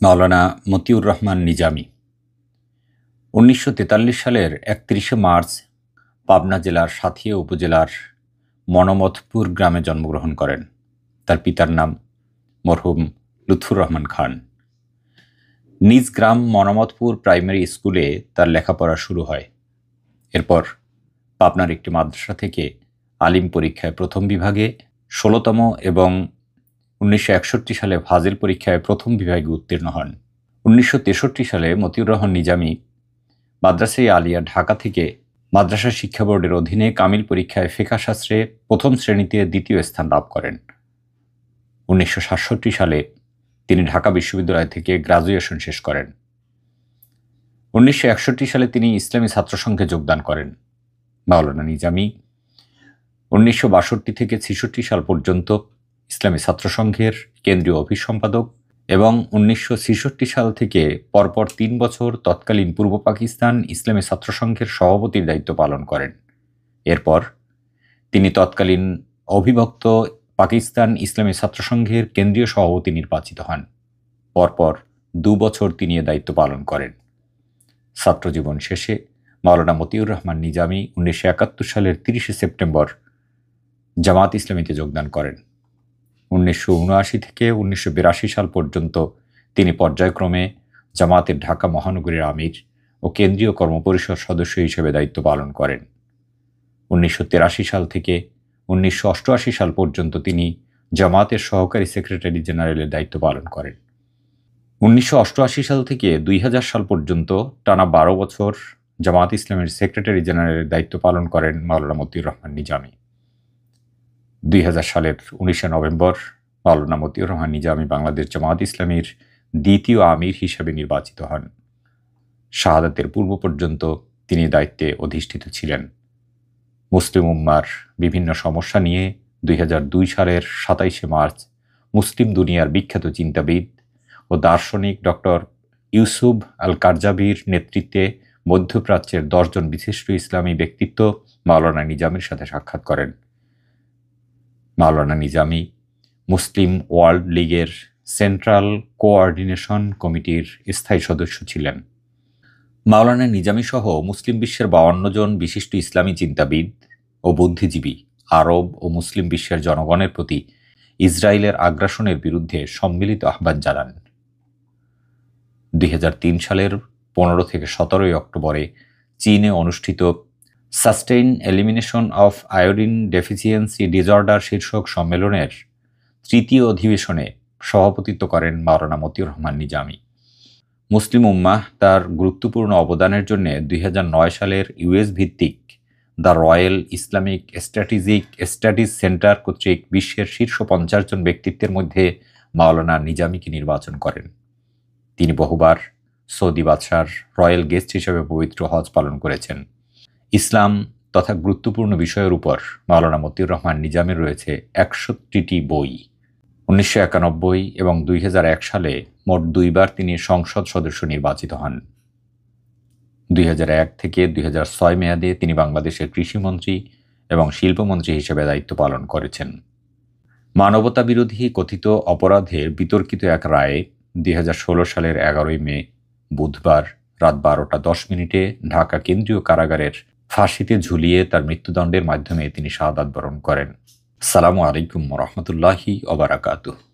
মাওলানা মতিউর রহমান নিজামী ১৯৪৩ সালের ৩১শে মার্চ পাবনা জেলার সাঁথিয়া উপজেলার মনমথপুর গ্রামে জন্মগ্রহণ করেন। তার পিতার নাম মরহুম লুৎফুর রহমান খান। নিজ গ্রাম মনমথপুর প্রাইমারি স্কুলে তার লেখাপড়া শুরু হয়। এরপর পাবনার একটি মাদ্রাসা থেকে আলিম পরীক্ষায় প্রথম বিভাগে ১৬তম এবং ১৯৬১ সালে ফাজিল পরীক্ষায় প্রথম বিভাগে উত্তীর্ণ হন। ১৯৬৩ সালে মতিউর রহমান নিজামী মাদ্রাসা-ই আলিয়া ঢাকা থেকে মাদ্রাসা শিক্ষা বোর্ডের অধীনে কামিল পরীক্ষায় ফিকহ শাস্ত্রে প্রথম শ্রেণীতে দ্বিতীয় স্থান লাভ করেন। ১৯৬৭ সালে তিনি ঢাকা বিশ্ববিদ্যালয় থেকে গ্রাজুয়েশন শেষ করেন। ১৯৬১ সালে তিনি ইসলামী ছাত্রসংঘে যোগদান করেন। মাওলানা নিজামী ১৯৬২ থেকে ৬৬ সাল পর্যন্ত ইসলামী ছাত্রসংঘের কেন্দ্রীয় অফিস সম্পাদক এবং ১৯৬৬ সাল থেকে পরপর ৩ বছর তৎকালীন পূর্ব পাকিস্তান ইসলামী ছাত্রসংঘের সভাপতির দায়িত্ব পালন করেন। এরপর তিনি তৎকালীন অবিভক্ত পাকিস্তান ইসলামী ছাত্রসংঘের কেন্দ্রীয় সভাপতি নির্বাচিত হন। পরপর ২ বছর তিনি এ দায়িত্ব পালন করেন। ছাত্রজীবন শেষে মাওলানা মতিউর রহমান নিজামী ১৯৭১ সালের ৩০শে সেপ্টেম্বর জামাত ইসলামীতে যোগদান করেন। ১৯৭৯ থেকে ১৯৮২ সাল পর্যন্ত তিনি পর্যায়ক্রমে জামাতের ঢাকা মহানগরীর আমির ও কেন্দ্রীয় কর্মপরিষদ সদস্য হিসেবে দায়িত্ব পালন করেন। ১৯৮৩ সাল থেকে ১৯৮৮ সাল পর্যন্ত তিনি জামাতের সহকারী সেক্রেটারি জেনারেলের দায়িত্ব পালন করেন। ১৯৮৮ সাল থেকে ২০০০ সাল পর্যন্ত টানা ১২ বছর জামাত ইসলামের সেক্রেটারি জেনারেলের দায়িত্ব পালন করেন মাওলানা মতিউর রহমান নিজামী। ২০০০ সালের ১৯শে নভেম্বর মাওলানা মতিউর রহমান নিজামী বাংলাদেশ জামাত ইসলামীর দ্বিতীয় আমির হিসেবে নির্বাচিত হন। শাহাদাতের পূর্ব পর্যন্ত তিনি দায়িত্বে অধিষ্ঠিত ছিলেন। মুসলিম উম্মার বিভিন্ন সমস্যা নিয়ে ২০০২ সালের ২৭শে মার্চ মুসলিম দুনিয়ার বিখ্যাত চিন্তাবিদ ও দার্শনিক ডক্টর ইউসুফ আল কারজাবির নেতৃত্বে মধ্যপ্রাচ্যের ১০ জন বিশিষ্ট ইসলামী ব্যক্তিত্ব মাওলানা নিজামীর সাথে সাক্ষাৎ করেন। মাওলানা নিজামী মুসলিম ওয়ার্ল্ড লীগের সেন্ট্রাল কোঅর্ডিনেশন কমিটির স্থায়ী সদস্য ছিলেন। মাওলানা নিজামী সহ মুসলিম বিশ্বের ৫২ জন বিশিষ্ট ইসলামী চিন্তাবিদ ও বুদ্ধিজীবী আরব ও মুসলিম বিশ্বের জনগণের প্রতি ইসরায়েলের আগ্রাসনের বিরুদ্ধে সম্মিলিত আহ্বান জানান। ২০০৩ সালের ১৫ থেকে ১৭ অক্টোবরে চীনে অনুষ্ঠিত sustain elimination of iodine deficiency disorder শীর্ষক সম্মেলনের তৃতীয় অধিবেশনে সভাপতিত্ব করেন মাওলানা মতিউর রহমান নিজামী। মুসলিম উম্মাহ তার গুরুত্বপূর্ণ অবদানের জন্য ২০০৯ সালের ইউএস ভিত্তিক the royal Islamic strategic studies centre কর্তৃক বিশ্বের শীর্ষ ৫০ জন ব্যক্তিত্বের মধ্যে মাওলানা নিজামীকে নির্বাচন করেন। তিনি বহুবার সৌদি বাদশার রয়্যাল গেস্ট হিসেবে পবিত্র হজ পালন করেছেন। ইসলাম তথা গুরুত্বপূর্ণ বিষয়ের উপর মাওলানা মতিউর রহমান নিজামীর রয়েছে ৬১টি বই। ১৯৯১ এবং ২০০১ সালে মোট ২বার তিনি সংসদ সদস্য নির্বাচিত হন। ২০০১ থেকে ২০০৬ মেয়াদে তিনি বাংলাদেশের কৃষিমন্ত্রী এবং শিল্পমন্ত্রী হিসেবে দায়িত্ব পালন করেছেন। মানবতা বিরোধী কথিত অপরাধের বিতর্কিত এক রায়ে ২০১৬ সালের ১১ মে বুধবার রাত ১২টা ১০ ঢাকা কেন্দ্রীয় কারাগারের ফাঁসিতে ঝুলিয়ে তার মৃত্যুদণ্ডের মাধ্যমে তিনি শাহাদাত বরণ করেন। আসসালামু আলাইকুম ওয়া রাহমাতুল্লাহি ওয়া বারাকাতুহু।